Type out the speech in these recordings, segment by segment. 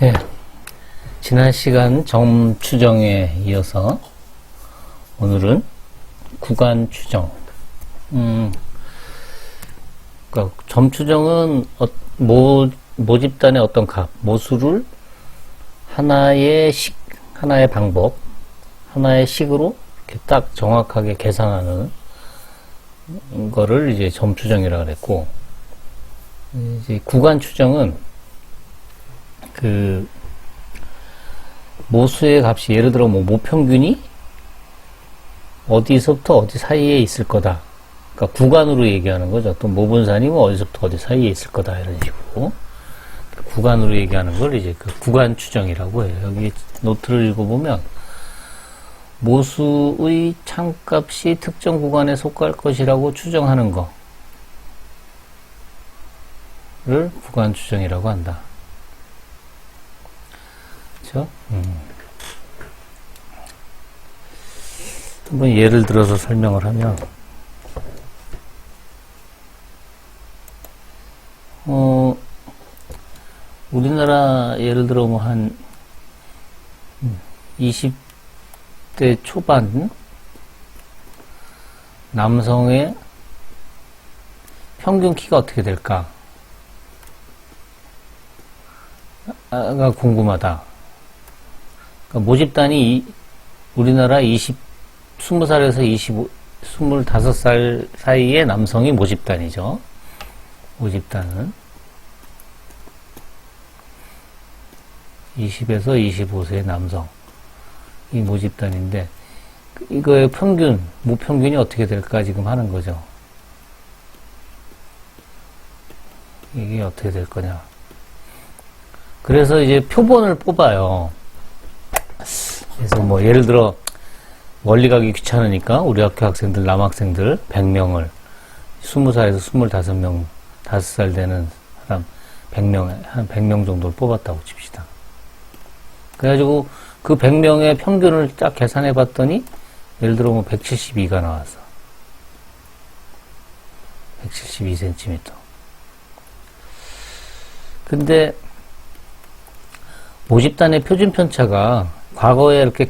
예, 지난 시간 점 추정에 이어서 오늘은 구간 추정. 그러니까 점 추정은 모집단의 어떤 값, 모수를 하나의 방법, 하나의 식으로 이렇게 딱 정확하게 계산하는 거를 이제 점 추정이라고 그랬고, 이제 구간 추정은 그 모수의 값이 예를 들어 모평균이 어디서부터 어디 사이에 있을 거다. 그러니까 구간으로 얘기하는 거죠. 또 모분산이 어디서부터 어디 사이에 있을 거다 이런 식으로 구간으로 얘기하는 걸 이제 그 구간 추정이라고 해요. 여기 노트를 읽어보면 모수의 창값이 특정 구간에 속할 것이라고 추정하는 거를 구간 추정이라고 한다. 그렇죠? 한번 예를 들어서 설명을 하면, 우리나라 예를 들어 뭐 한 20대 초반 남성의 평균 키가 어떻게 될까? 가 궁금하다. 그러니까 모집단이 우리나라 20살에서 25살 사이의 남성이 모집단이죠. 모집단은 20에서 25세의 남성이 모집단인데, 이거의 평균, 모평균이 어떻게 될까 지금 하는 거죠. 이게 어떻게 될 거냐. 그래서 이제 표본을 뽑아요. 그래서 뭐 예를 들어 멀리 가기 귀찮으니까 우리 학교 학생들, 남학생들 100명을 20살에서 25명, 5살 되는 사람 100명, 한 100명 정도를 뽑았다고 칩시다. 그래가지고 그 100명의 평균을 딱 계산해 봤더니 예를 들어 뭐 172가 나왔어. 172cm. 근데 모집단의 표준 편차가 과거에 이렇게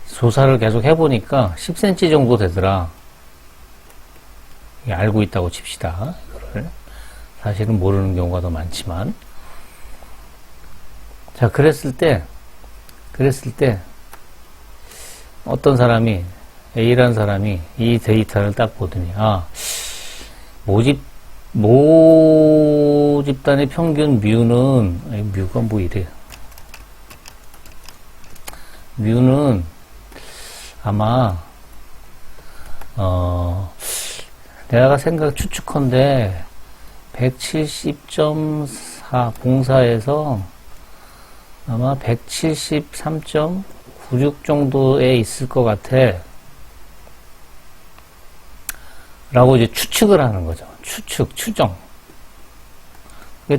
조사를 계속 해보니까 10cm 정도 되더라. 알고 있다고 칩시다. 이거를. 사실은 모르는 경우가 더 많지만. 자, 그랬을 때, 어떤 사람이, A라는 사람이 이 데이터를 딱 보더니, 모집단의 평균 뮤가 뭐 이래요. 뮤는 아마 내가 추측컨대 170.4 봉사에서 아마 173.96 정도에 있을 것 같아 라고 이제 추측을 하는 거죠. 추정.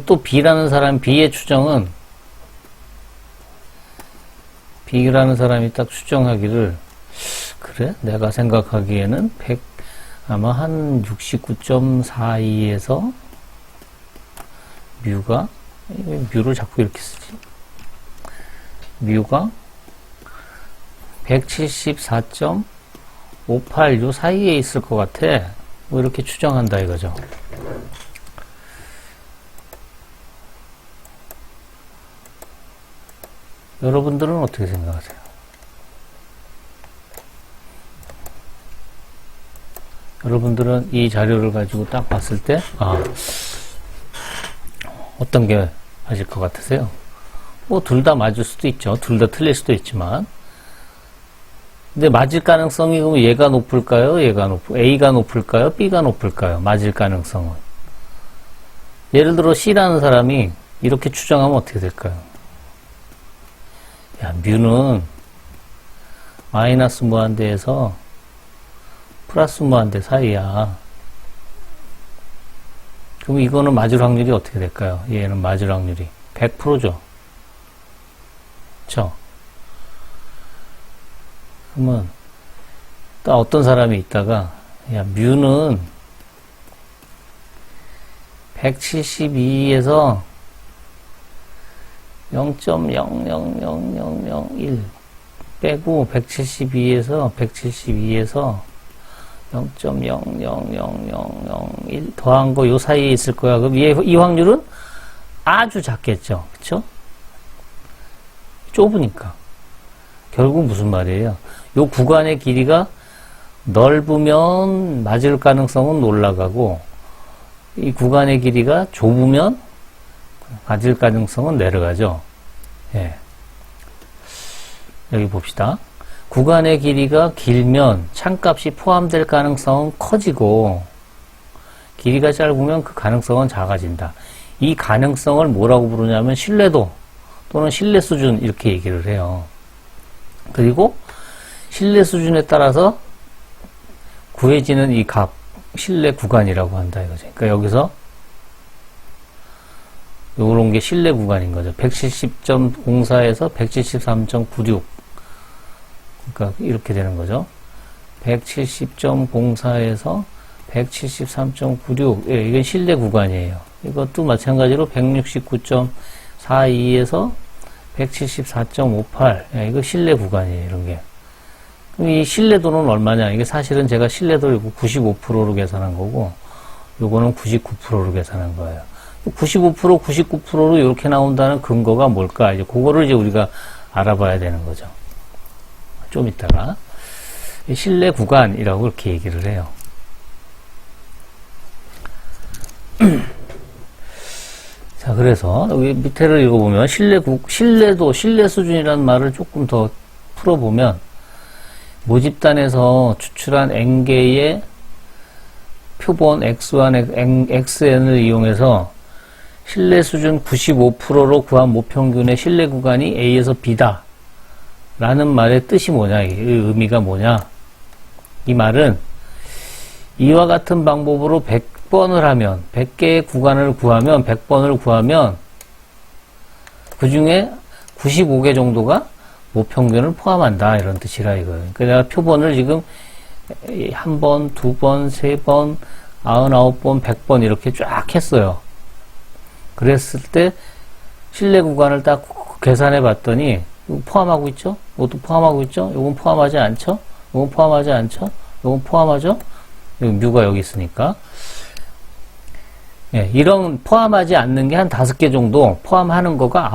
또 B라는 B의 추정은, B라는 사람이 딱 추정하기를, 그래? 내가 생각하기에는 아마 한 69.42에서 뮤를 자꾸 이렇게 쓰지? 뮤가 174.58 요 사이에 있을 것 같아. 뭐 이렇게 추정한다 이거죠. 여러분들은 어떻게 생각하세요? 여러분들은 이 자료를 가지고 딱 봤을 때, 어떤 게 맞을 것 같으세요? 뭐, 둘 다 맞을 수도 있죠. 둘 다 틀릴 수도 있지만. 근데 맞을 가능성이 그럼 A가 높을까요? B가 높을까요? 맞을 가능성은. 예를 들어 C라는 사람이 이렇게 추정하면 어떻게 될까요? 야, 뮤는 마이너스 무한대에서 플러스 무한대 사이야. 그럼 이거는 맞을 확률이 어떻게 될까요? 얘는 맞을 확률이 100%죠. 그쵸? 그러면 또 어떤 사람이 있다가, 야, 뮤는 172에서 0.00001 빼고 172에서 0.00001 더한 거 요 사이에 있을 거야. 그럼 이 확률은 아주 작겠죠. 그쵸? 좁으니까. 결국 무슨 말이에요? 요 구간의 길이가 넓으면 맞을 가능성은 올라가고, 이 구간의 길이가 좁으면 맞을 가능성은 내려가죠. 예. 여기 봅시다. 구간의 길이가 길면 창값이 포함될 가능성은 커지고, 길이가 짧으면 그 가능성은 작아진다. 이 가능성을 뭐라고 부르냐면 신뢰도 또는 신뢰 수준 이렇게 얘기를 해요. 그리고 신뢰 수준에 따라서 구해지는 이 값, 신뢰 구간이라고 한다 이거죠. 그러니까 여기서 요런 게 신뢰 구간인 거죠. 170.04에서 173.96. 그러니까 이렇게 되는 거죠. 170.04에서 173.96. 예, 이건 신뢰 구간이에요. 이것도 마찬가지로 169.42에서 174.58. 예, 이거 신뢰 구간이에요, 이런 게. 그럼 이 신뢰도는 얼마냐? 이게 사실은 제가 신뢰도를 95%로 계산한 거고, 요거는 99%로 계산한 거예요. 95%, 99%로 이렇게 나온다는 근거가 뭘까? 이제 그거를 이제 우리가 알아봐야 되는 거죠. 좀 이따가. 신뢰 구간이라고 이렇게 얘기를 해요. 자, 그래서 여기 밑에를 읽어보면 신뢰도, 신뢰 수준이라는 말을 조금 더 풀어보면 모집단에서 추출한 n개의 표본 x1, xn을 이용해서 신뢰 수준 95%로 구한 모평균의 신뢰 구간이 A에서 B다 라는 말의 뜻이 뭐냐, 이 의미가 뭐냐. 이 말은 이와 같은 방법으로 100번을 하면, 100개의 구간을 구하면, 100번을 구하면 그 중에 95개 정도가 모평균을 포함한다 이런 뜻이라 이거예요. 그러니까 내가 표본을 지금 한 번, 두 번, 세 번, 99번, 100번 이렇게 쫙 했어요. 그랬을 때 신뢰 구간을 딱 계산해 봤더니 이거 포함하고 있죠? 이것도 포함하고 있죠? 이건 포함하지 않죠? 이건 포함하지 않죠? 이건 포함하죠? 여기 뮤가 여기 있으니까. 예, 이런 포함하지 않는 게 한 5개 정도, 포함하는 거가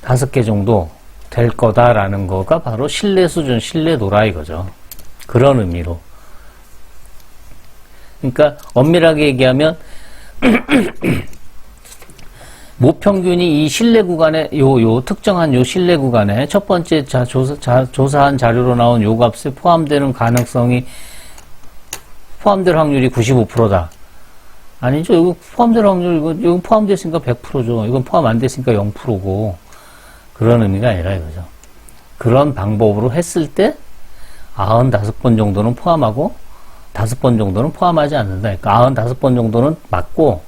95개 정도 될 거다라는 거가 바로 신뢰 수준, 신뢰도라 이거죠. 그런 의미로. 그러니까 엄밀하게 얘기하면 모평균이 이 신뢰 구간에 요 특정한 요 신뢰 구간에 첫 번째 조사한 자료로 나온 요 값에 포함되는 가능성이 포함될 확률이 95%다. 아니죠. 이거 포함될 확률, 이거 포함됐으니까 100%죠. 이건 포함 안 됐으니까 0%고. 그런 의미가 아니라 이거죠. 그런 방법으로 했을 때 95번 정도는 포함하고 5번 정도는 포함하지 않는다. 그러니까 95번 정도는 맞고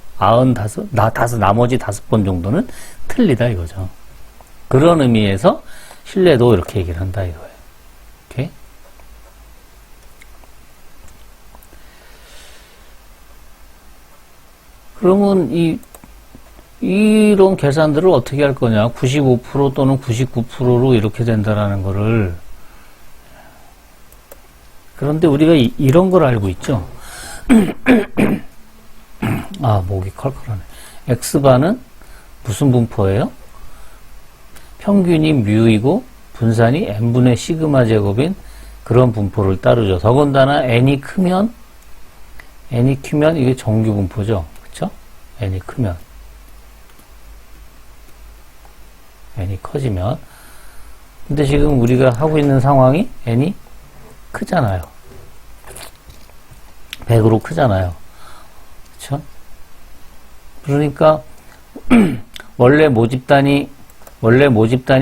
나머지 5번 정도는 틀리다 이거죠. 그런 의미에서 신뢰도 이렇게 얘기를 한다 이거예요. 오케이? 그러면 이런 계산들을 어떻게 할 거냐? 95% 또는 99%로 이렇게 된다라는 거를. 그런데 우리가 이런 걸 알고 있죠. 아, 목이 컬컬하네. X바는 무슨 분포예요? 평균이 뮤이고 분산이 n분의 시그마 제곱인 그런 분포를 따르죠. 더군다나 n이 크면 이게 정규 분포죠. 그쵸? n이 크면. n이 커지면. 근데 지금 우리가 하고 있는 상황이 n이 크잖아요. 100으로 크잖아요. 그쵸? 그러니까 원래 모집단이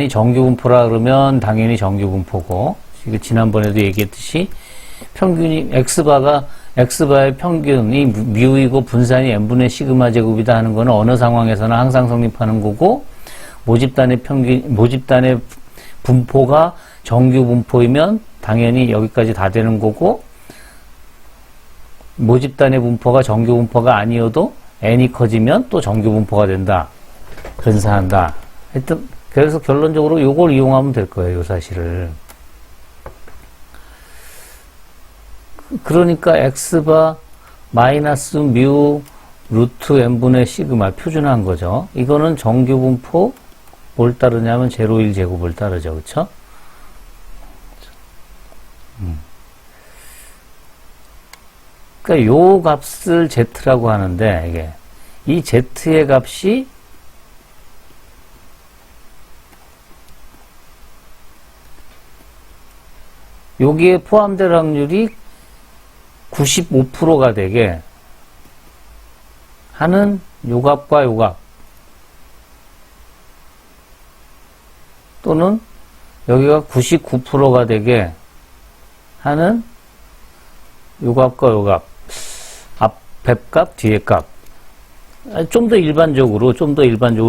정규 분포라 그러면 당연히 정규 분포고, 지난번에도 얘기했듯이 평균이 X바의 평균이 뮤이고 분산이 n분의 시그마 제곱이다 하는 거는 어느 상황에서나 항상 성립하는 거고, 모집단의 분포가 정규 분포이면 당연히 여기까지 다 되는 거고, 모집단의 분포가 정규 분포가 아니어도 n이 커지면 또 정규 분포가 된다. 근사한다. 하여튼 그래서 결론적으로 요걸 이용하면 될 거예요, 요 사실을. 그러니까 x바 마이너스 뮤 루트 n분의 시그마 표준화한 거죠. 이거는 정규분포 뭘 따르냐면 0, 1 제곱을 따르죠. 그쵸? 그러니까 요 값을 z라고 하는데 이게 이 z의 값이 여기에 포함될 확률이 95%가 되게 하는 요 값과 요 값 또는 여기가 99%가 되게 하는 요 값과 요 값 앞 값, 뒤에 값 좀 더 일반적으로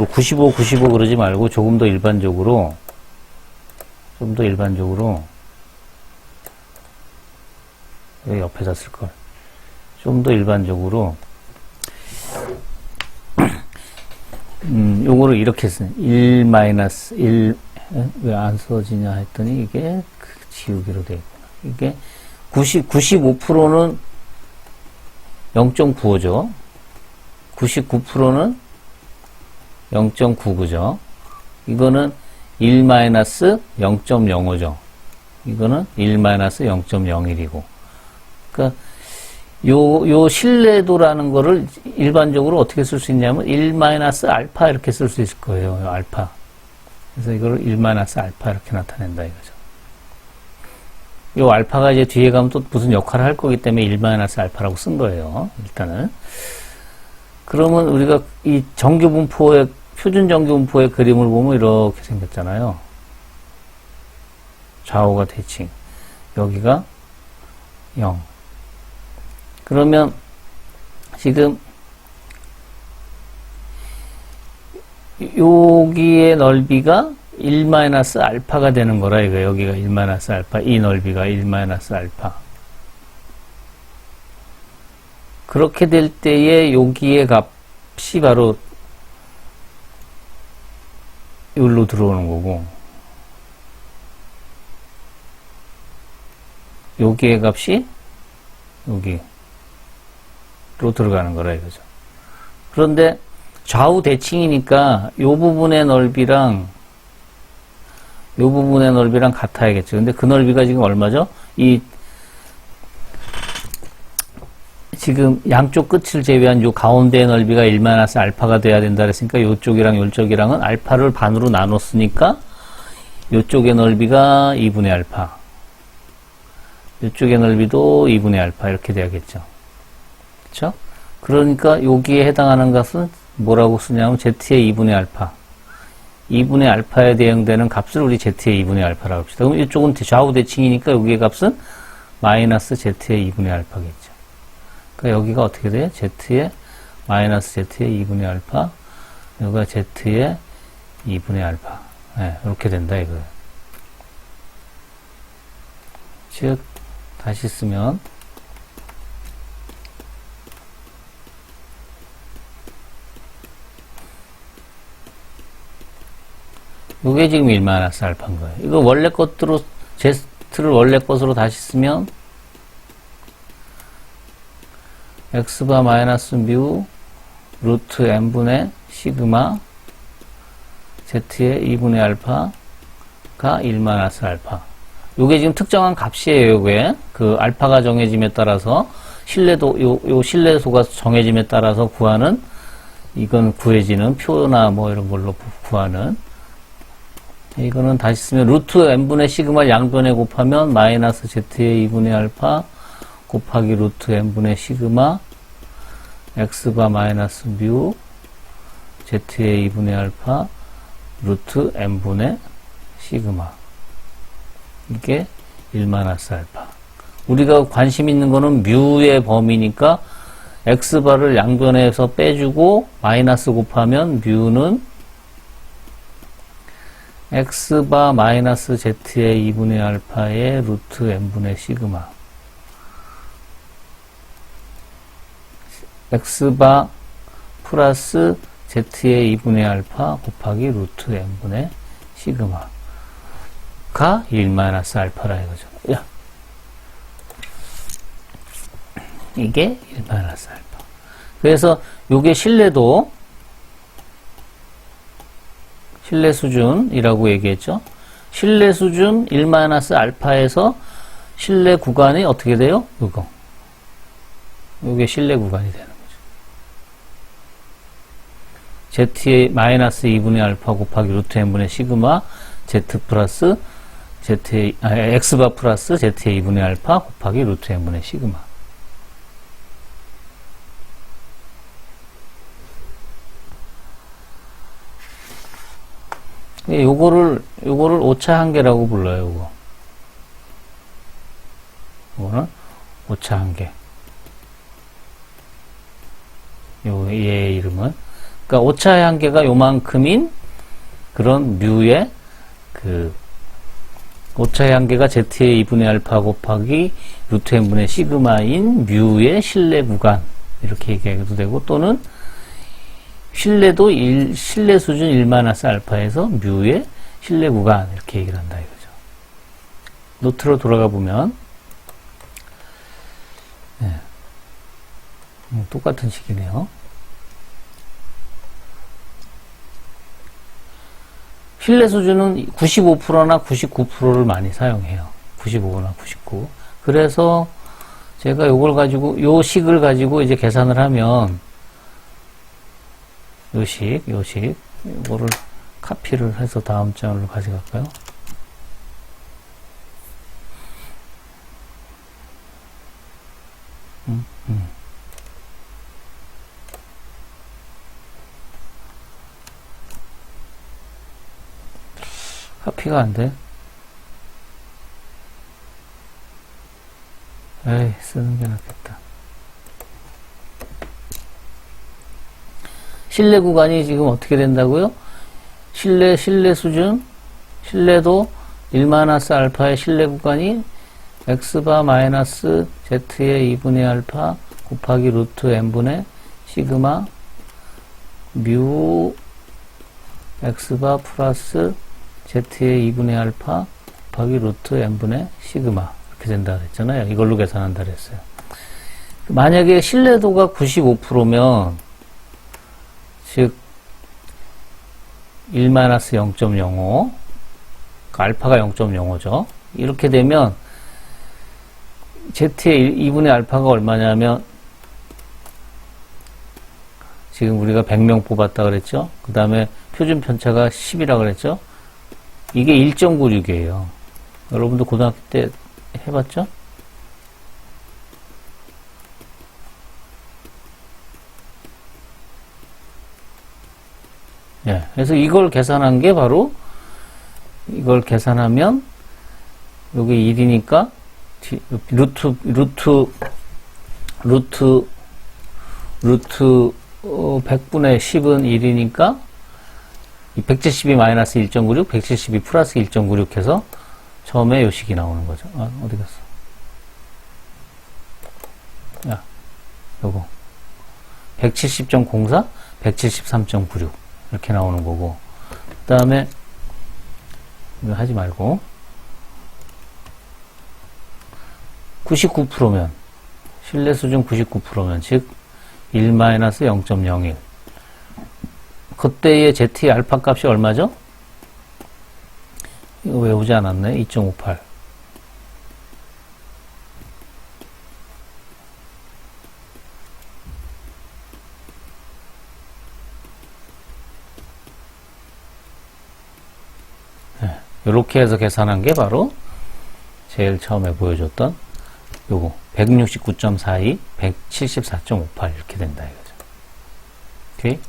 95, 95 그러지 말고 조금 더 일반적으로 여기 옆에다 쓸걸. 좀 더 일반적으로 요거를 이렇게 쓰는 1 왜 안 써지냐 했더니 이게 지우기로 되어 있구나. 이게 95%는 0.95죠. 99%는 0.9 그죠. 이거는 1 0.05죠. 이거는 1 0.01이고. 그러니까 요 신뢰도라는 거를 일반적으로 어떻게 쓸 수 있냐면 1 알파 이렇게 쓸 수 있을 거예요. 알파. 그래서 이거를 1 알파 이렇게 나타낸다 이거죠. 요 알파가 이제 뒤에 가면 또 무슨 역할을 할 거기 때문에 1 알파라고 쓴 거예요. 일단은. 그러면 우리가 이 정규분포의 표준 정규분포의 그림을 보면 이렇게 생겼잖아요. 좌우가 대칭. 여기가 0. 그러면 지금 여기의 넓이가 1 알파가 되는 거라 이거. 여기가 1 알파, 이 넓이가 1 알파. 그렇게 될 때에 여기의 값이 바로 여기로 들어오는 거고, 여기의 값이 여기로 들어가는 거라 이거죠. 그런데 좌우 대칭이니까 요 부분의 넓이랑 같아야겠죠. 근데 그 넓이가 지금 얼마죠? 지금 양쪽 끝을 제외한 요 가운데의 넓이가 1 알파가 돼야 된다 그랬으니까 요쪽이랑 요쪽이랑은 알파를 반으로 나눴으니까 요쪽의 넓이가 2분의 알파. 요쪽의 넓이도 2분의 알파 이렇게 돼야겠죠. 그쵸? 그러니까 여기에 해당하는 값은 뭐라고 쓰냐면 z의 2분의 알파. 2분의 알파에 대응되는 값을 우리 z의 2분의 알파라고 합시다. 그럼 이쪽은 좌우 대칭이니까 여기의 값은 마이너스 z의 2분의 알파겠죠. 그러니까 여기가 어떻게 돼요? z의 마이너스 z의 2분의 알파, 여기가 z의 2분의 알파. 네, 이렇게 된다 이거예요. 즉 다시 쓰면 이게 지금 1 알파인 거예요. 이거 원래 것으로 z를 원래 것으로 다시 쓰면 x바 마이너스 뮤 루트 n분의 시그마 z의 2분의 알파가 1 알파. 요게 지금 특정한 값이에요. 요게 그 알파가 정해짐에 따라서 신뢰도 요 신뢰소가 정해짐에 따라서 구하는, 이건 구해지는 표나 뭐 이런 걸로 구하는, 이거는 다시 쓰면 루트 n분의 시그마 양변에 곱하면 마이너스 z의 2분의 알파 곱하기 루트 n분의 시그마 x바 마이너스 뮤 z의 2분의 알파 루트 n분의 시그마. 이게 1 알파. 우리가 관심 있는 거는 뮤의 범위니까 x바를 양변에서 빼주고 마이너스 곱하면 뮤는 x바 마이너스 z의 2분의 알파의 루트 n분의 시그마. x바 플러스 Z의 2분의 알파 곱하기 루트 n분의 시그마가 1-알파라 이거죠. 야. 이게 1-알파. 그래서 요게 신뢰도, 신뢰 수준이라고 얘기했죠. 신뢰 수준 1-알파에서 신뢰 구간이 어떻게 돼요? 요거. 요게 신뢰 구간이 되는 거죠. Z의 마이너스 2분의 알파 곱하기 루트 n분의 시그마 Z 플러스 Z의, X바 플러스 Z의 2분의 알파 곱하기 루트 n분의 시그마. 요거를 오차 한계라고 불러요, 요거. 요거는 오차 한계. 얘의 이름은. 그러니까 오차의 한계가 요만큼인 그런 뮤의 오차의 한계가 Z의 2분의 알파 곱하기 루트 n분의 시그마인 뮤의 신뢰 구간. 이렇게 얘기해도 되고, 또는 신뢰도 신뢰 수준 1-알파에서 뮤의 신뢰 구간 이렇게 얘기를 한다 이거죠. 노트로 돌아가 보면 네. 똑같은 식이네요. 신뢰 수준은 95%나 99%를 많이 사용해요. 95나 99. 그래서 제가 요걸 가지고 요 식을 가지고 이제 계산을 하면 요거를 카피를 해서 다음 장으로 가져갈까요? 카피가 안 돼. 에이, 쓰는 게 낫겠다. 신뢰 구간이 지금 어떻게 된다고요? 신뢰 수준, 신뢰도 1-알파의 신뢰 구간이 x바 마이너스 z의 2분의 알파 곱하기 루트 n분의 시그마 뮤 x바 플러스 z의 2분의 알파 곱하기 루트 n분의 시그마 이렇게 된다 그랬잖아요. 이걸로 계산한다 그랬어요. 만약에 신뢰도가 95%면 즉 1-0.05 알파가 0.05죠. 이렇게 되면 Z의 2분의 알파가 얼마냐면 지금 우리가 100명 뽑았다 그랬죠. 그 다음에 표준 편차가 10이라 그랬죠. 이게 1.96이에요. 여러분도 고등학교 때 해봤죠? 예, 그래서 이걸 계산한 게 바로 이걸 계산하면 여기 1이니까 루트 100분의 10은 1이니까 170이 마이너스 1.96, 170이 플러스 1.96 해서 처음에 요 식이 나오는 거죠. 아, 어디 갔어? 야, 요거 170.04, 173.96 이렇게 나오는 거고, 그 다음에 이거 하지 말고 99%면 신뢰 수준 99%면 즉 1-0.01 그때의 Z의 알파 값이 얼마죠? 이거 외우지 않았네. 2.58 이렇게 해서 계산한 게 바로 제일 처음에 보여줬던 요거 169.42, 174.58 이렇게 된다 이거죠. 오케이?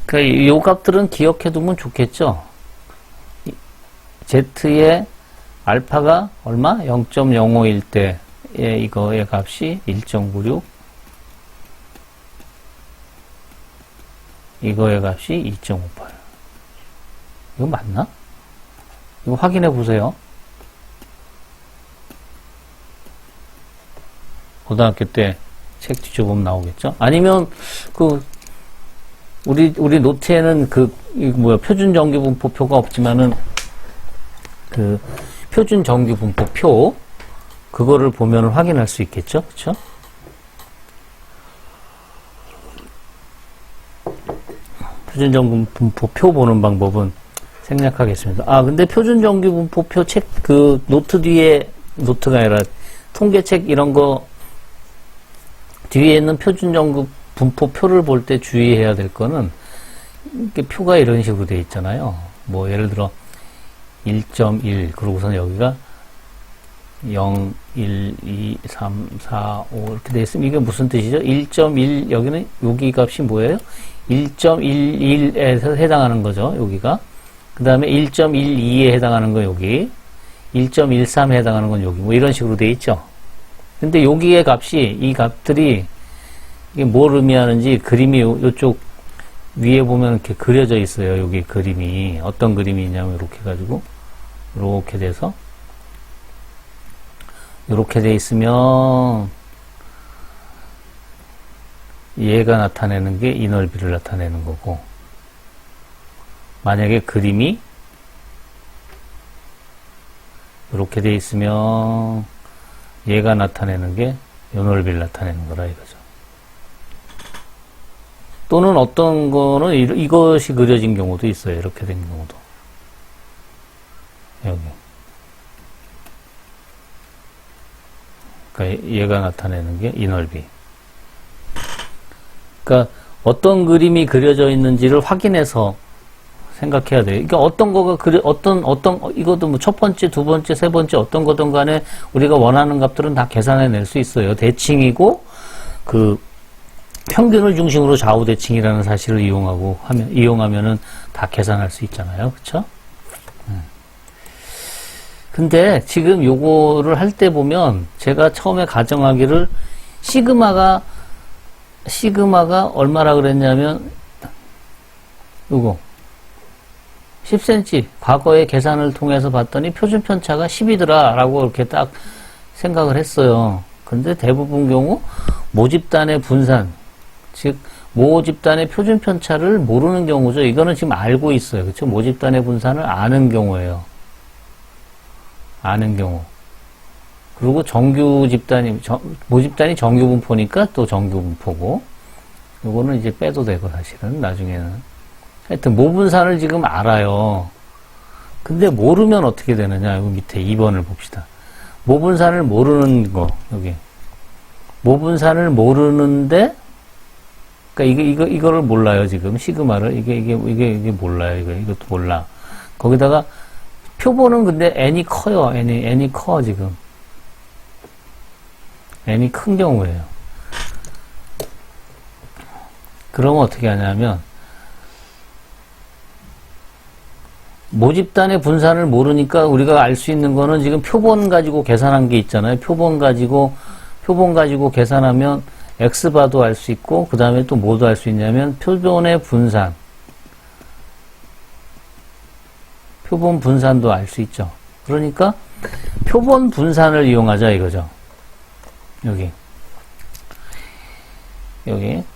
그러니까 요 값들은 기억해 두면 좋겠죠. Z의 알파가 얼마? 0.05일 때의 이거의 값이 1.96, 이거의 값이 2.58. 이거 맞나? 이거 확인해 보세요. 고등학교 때 책 뒤져보면 나오겠죠? 아니면, 우리 노트에는 표준 정규 분포표가 없지만은, 표준 정규 분포표, 그거를 보면 확인할 수 있겠죠? 그쵸? 표준 정규 분포표 보는 방법은 생략하겠습니다. 근데 표준 정규 분포표 노트 뒤에, 노트가 아니라 통계책 이런 거 뒤에 있는 표준 정규 분포표를 볼 때 주의해야 될 거는, 이렇게 표가 이런 식으로 되어 있잖아요. 예를 들어, 1.1, 그러고서는 여기가 0, 1, 2, 3, 4, 5 이렇게 되어 있으면 이게 무슨 뜻이죠? 1.1, 여기는 여기 값이 뭐예요? 1.11에서 해당하는 거죠, 여기가. 그 다음에 1.12에 해당하는 거 여기, 1.13에 해당하는 건 여기, 이런 식으로 되어 있죠. 근데 여기의 값이, 이 값들이 이게 뭘 의미하는지 그림이 요쪽 위에 보면 이렇게 그려져 있어요. 여기 그림이. 어떤 그림이 있냐면 이렇게 해가지고, 이렇게 돼서, 이렇게 돼 있으면, 얘가 나타내는 게 이 넓이를 나타내는 거고, 만약에 그림이 이렇게 돼 있으면 얘가 나타내는 게 이 넓이를 나타내는 거라 이거죠. 또는 어떤 거는 이것이 그려진 경우도 있어요. 이렇게 된 경우도. 여기. 그러니까 얘가 나타내는 게 이 넓이. 그러니까 어떤 그림이 그려져 있는지를 확인해서 생각해야 돼요. 그러니까 어떤 거가 이것도 첫 번째, 두 번째, 세 번째 어떤 거든 간에 우리가 원하는 값들은 다 계산해 낼 수 있어요. 대칭이고 평균을 중심으로 좌우 대칭이라는 사실을 이용하면은 다 계산할 수 있잖아요. 그렇죠? 근데 지금 요거를 할 때 보면 제가 처음에 가정하기를 시그마가 얼마라 그랬냐면 요거 10cm 과거의 계산을 통해서 봤더니 표준 편차가 10이더라 라고 이렇게 딱 생각을 했어요. 근데 대부분 경우 모집단의 분산, 즉 모집단의 표준 편차를 모르는 경우죠. 이거는 지금 알고 있어요. 그렇죠? 모집단의 분산을 아는 경우예요. 아는 경우. 그리고 모집단이 정규 분포니까 또 정규 분포고, 요거는 이제 빼도 되고, 사실은, 나중에는. 하여튼, 모분산을 지금 알아요. 근데 모르면 어떻게 되느냐, 여기 밑에 2번을 봅시다. 모분산을 모르는 거, 여기. 모분산을 모르는데, 그러니까 이거를 몰라요, 지금. 시그마를. 이게 몰라요, 이것도 몰라. 거기다가, 표본은 근데 n이 커요, n이 커, 지금. n이 큰 경우예요. 그러면 어떻게 하냐면 모집단의 분산을 모르니까 우리가 알 수 있는 거는 지금 표본 가지고 계산한 게 있잖아요. 표본 가지고 계산하면 x바도 알 수 있고 그 다음에 또 뭐도 알 수 있냐면 표본 분산도 알 수 있죠. 그러니까 표본 분산을 이용하자 이거죠. 여기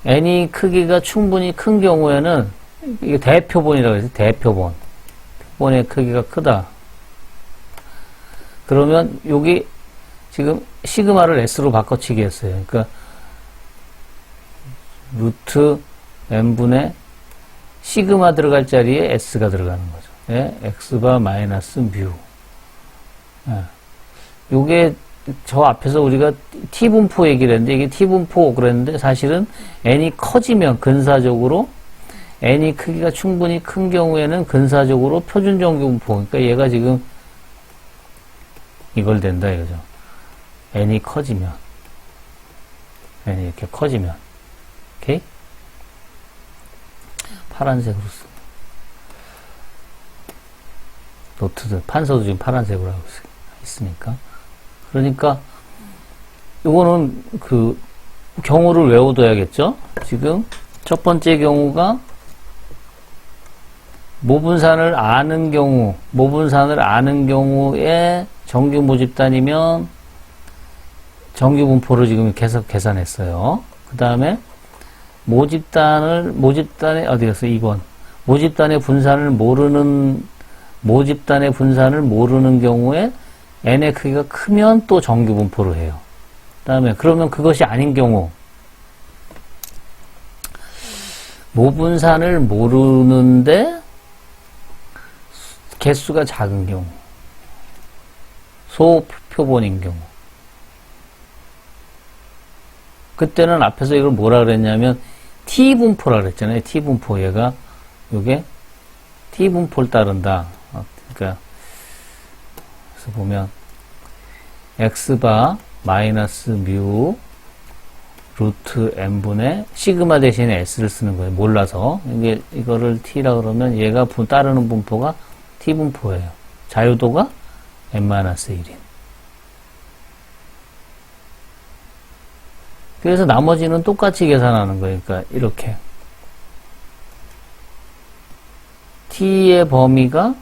n이 크기가 충분히 큰 경우에는 이게 대표본이라고 해서 표본의 크기가 크다. 그러면 여기 지금 시그마를 s로 바꿔치기 했어요. 그러니까 루트 n분의 시그마 들어갈 자리에 s가 들어가는 거죠. 예? x바 마이너스 뮤. 예. 요게 저 앞에서 우리가 t분포 얘기를 했는데 이게 t분포 그랬는데 사실은 n이 커지면 근사적으로 n이 크기가 충분히 큰 경우에는 근사적으로 표준정규분포, 그러니까 얘가 지금 이걸 된다 이거죠. n이 커지면 n이 이렇게 커지면 오케이? 파란색으로 씁니다. 노트도 판서도 지금 파란색으로 하고 있으니까. 그러니까 이거는 그 경우를 외워둬야겠죠. 지금 첫 번째 경우가 모분산을 아는 경우에 정규 모집단이면 정규 분포를 지금 계속 계산했어요. 그 다음에 모집단의, 어디 갔어? 2번. 모집단의 분산을 모르는 경우에 n의 크기가 크면 또 정규 분포를 해요. 그 다음에, 그러면 그것이 아닌 경우, 모분산을 모르는데 개수가 작은 경우, 소표본인 경우. 그때는 앞에서 이걸 뭐라 그랬냐면 T분포라 그랬잖아요. T분포. 얘가 요게 T분포를 따른다. 그러니까 그래서 보면 x바 마이너스 뮤 루트 n분의 시그마 대신에 s를 쓰는 거예요. 몰라서. 이거를 t라 그러면 얘가 따르는 분포가 t분포예요. 자유도가 n-1인. 그래서 나머지는 똑같이 계산하는 거예요. 그러니까 이렇게 t의 범위가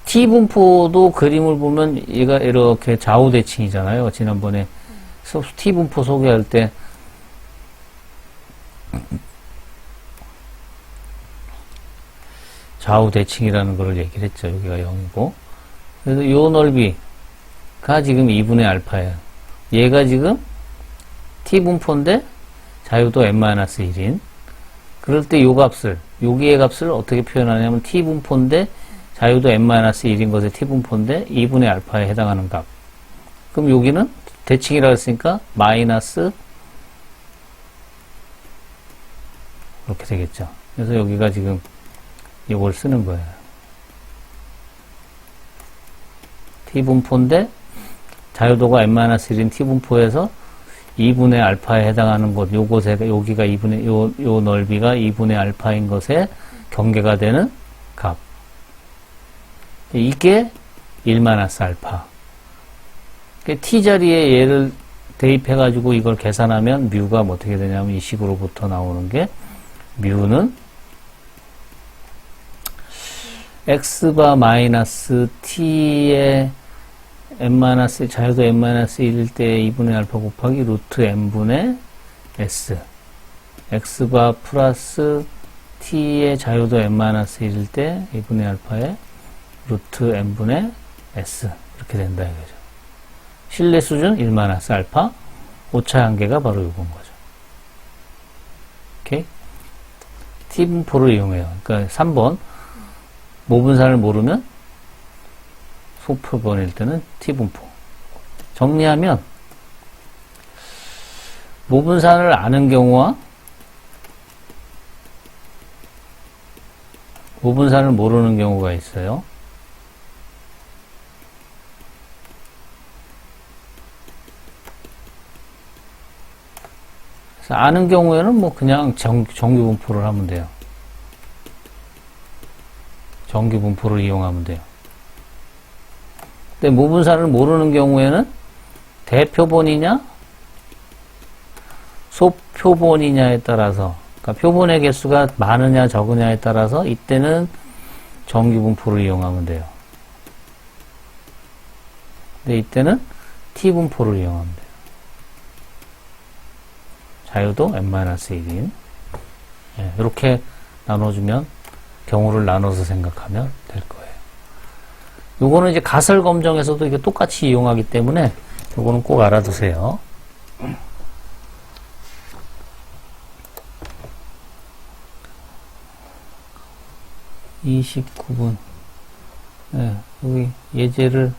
t분포도 그림을 보면 얘가 이렇게 좌우대칭이잖아요. 지난번에 t분포 소개할 때 좌우대칭이라는 걸 얘기를 했죠. 여기가 0이고. 그래서 요 넓이가 지금 2분의 알파예요. 얘가 지금 t분포인데 자유도 n-1인. 그럴 때 요 값을, 여기의 값을 어떻게 표현하냐면 t분포인데 자유도 n-1인 것의 t분포인데 2분의 알파에 해당하는 값. 그럼 여기는 대칭이라고 했으니까 마이너스 이렇게 되겠죠. 그래서 여기가 지금 이걸 쓰는 거예요. t분포인데 자유도가 n-1인 t분포에서 2분의 알파에 해당하는 곳, 요곳에, 여기가 2분의, 요 넓이가 2분의 알파인 것에 경계가 되는 값. 이게 1-알파. t 자리에 얘를 대입해가지고 이걸 계산하면 뮤가 뭐 어떻게 되냐면 이 식으로부터 나오는 게 뮤는 x바 마이너스 t의 n-1, 자유도 n-1일 때 2분의 알파 곱하기 루트 n분의 s. x바 플러스 t의 자유도 n-1일 때 2분의 알파에 루트 n분의 s. 이렇게 된다 이거죠. 실내 수준 1-알파. 오차 한계가 바로 이건 거죠. 오케이? t분포를 이용해요. 그러니까 3번. 모분산을 모르면 소표본일 때는 t분포. 정리하면 모분산을 아는 경우와 모분산을 모르는 경우가 있어요. 그래서 아는 경우에는 뭐 그냥 정규분포를 하면 돼요. 정규분포를 이용하면 돼요. 근데 모분산을 모르는 경우에는 대표본이냐 소표본이냐에 따라서, 그러니까 표본의 개수가 많으냐 적으냐에 따라서 이때는 정규분포를 이용하면 돼요. 근데 이때는 t분포를 이용하면 돼요. 자유도 n-1인. 예, 이렇게 나눠주면, 경우를 나눠서 생각하면 될 거예요. 요거는 이제 가설 검정에서도 이게 똑같이 이용하기 때문에 요거는 꼭 알아두세요. 29분. 네, 여기 예제를